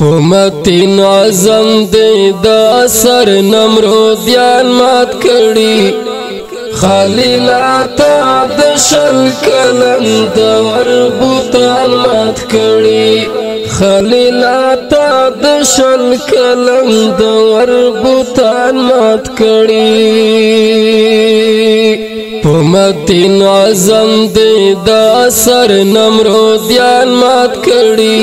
متین اعظم دې دا سر نمرودیان مات کړي خلیل تا د شل کلم د وربوتان مات کړي خلیل تا د شل کلم د وربوتان مات کړي متین اعظم دې دا سر نمرودیان مات کړي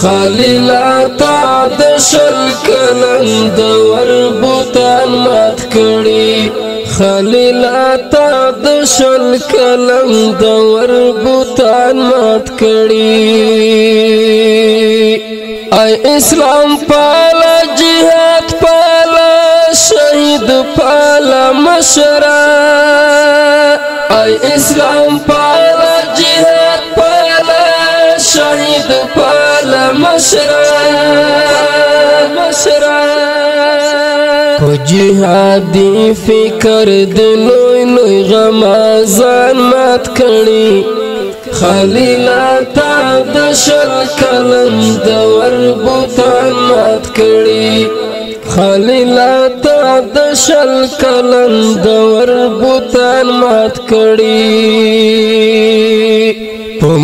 خلیل تا د شل کلم د وربوتان مات کړي خلیل تا د شل کلم د وربوتان مات کړي ای اسلام پالا جهاد پالا شهید پالا مشرا ای اسلام پالا جهاد پالا شهید پالا مشرا کو جهادی فکر د لوی لوی غمازان مات کړي خلیل تا د شل کلم د وربوتان مات کړي خلیل تا د شل کلم د وربوتان مات کړي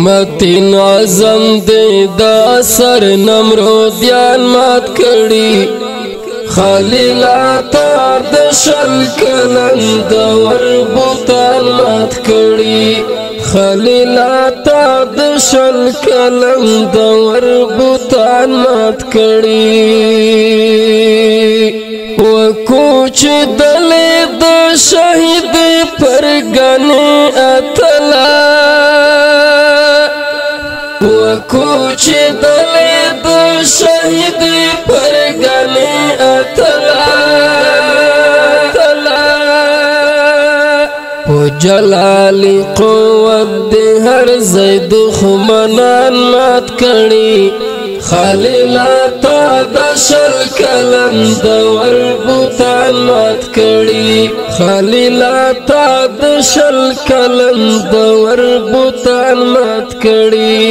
متین اعظم دې دا سر نمرودیان مات کړي خلیل تا د شل کلم د وربوتان مات کړي خلیل تا د شل کلم د وربوتان مات کړي وکوچ دلې د شهید پرګنې اتلا وکوچ دلې د شهید پرګنې اتلا جلالی قوت دې هر زید خمنان مات کړي خلیل تا د شل کلم د وربوتان مات کړي خلیل تا د شل کلم د وربوتان مات کړي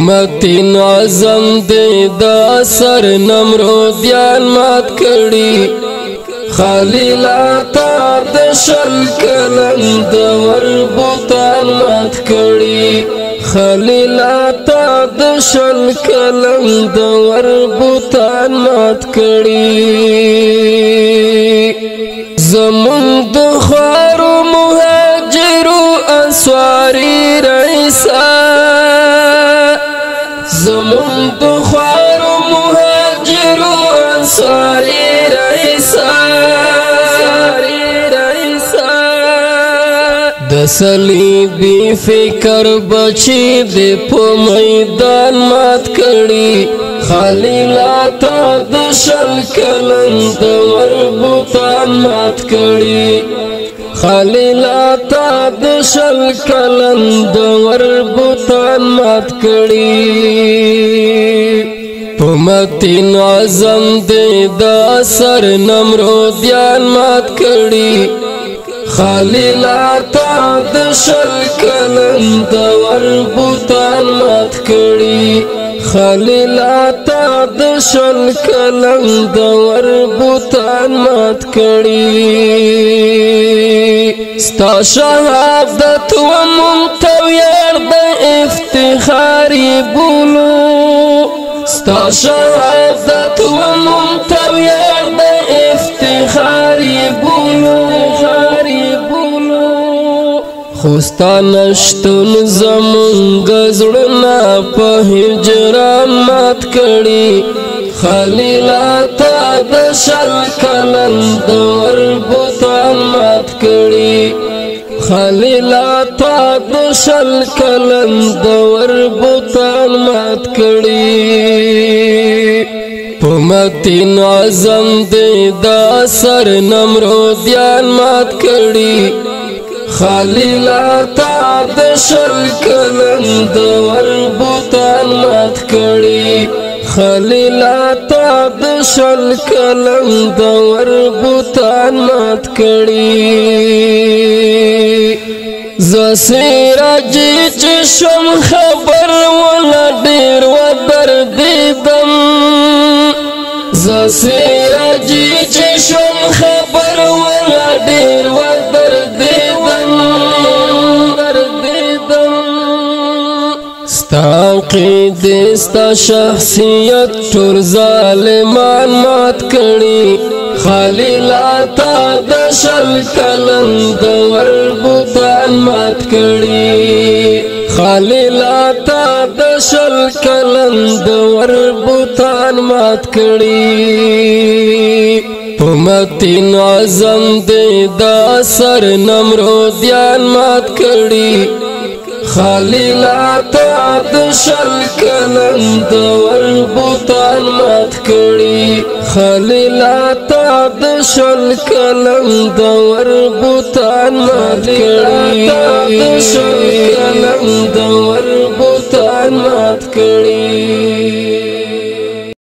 متین اعظم دې دا سر نمرودیان مات کړي خلیل تا د شل کلم د وربوتان مات کړي خلیل تا د شل کلم د وربوتان مات کړي زمون د خوارو مهاجرو انصاری رئیسا زمون د خوارو مهاجرو انصاری رئیسا د صلیبی فکر بچی دې په میدان مات کړي خلیل تا د شل کلم د وربوتان مات کړي خلیل تا د شل کلم د وربوتان مات کړي متین اعظم دې دا سر نمرودیان مات کړي خلیل تا د شل کلم د وربوتان مات کړي خلیل تا د شل کلم د وربوتان مات کړي ستا شهادت و منتویر د افتخاری بولو ستا شهادت و منتویر د افتخاری بولو خوستا نشتون زمونږ زړونه په هجران مات کړي خلیل تا د شل کلم د وربوتان مات کړي خلیل تا د شل کلم د وربوتان مات کړي متین اعظم دې دا سر نمرودیان مات کړي خلیل تا د شل کلم د وربوتان مات کړي خلیل تا د شل کلم د وربوتان مات کړي ز سراج چې شم خبر ولا ډیر عقیدې ستا شخصیت ټول ظالمان مات کړي خلیلا تا د شل کلن د ور بوتان مات کړي خلیلا تا د شل کلن د ور بوتان مات کړي پمتین اعظم دې دا سر نمرودیان مات کړي خلیلا تا د شل کلن د ور بوتان مات کړي خلیلا تا د شل کلن د ور بوتان مات کړي د شل کلن د ور بوتان مات کړي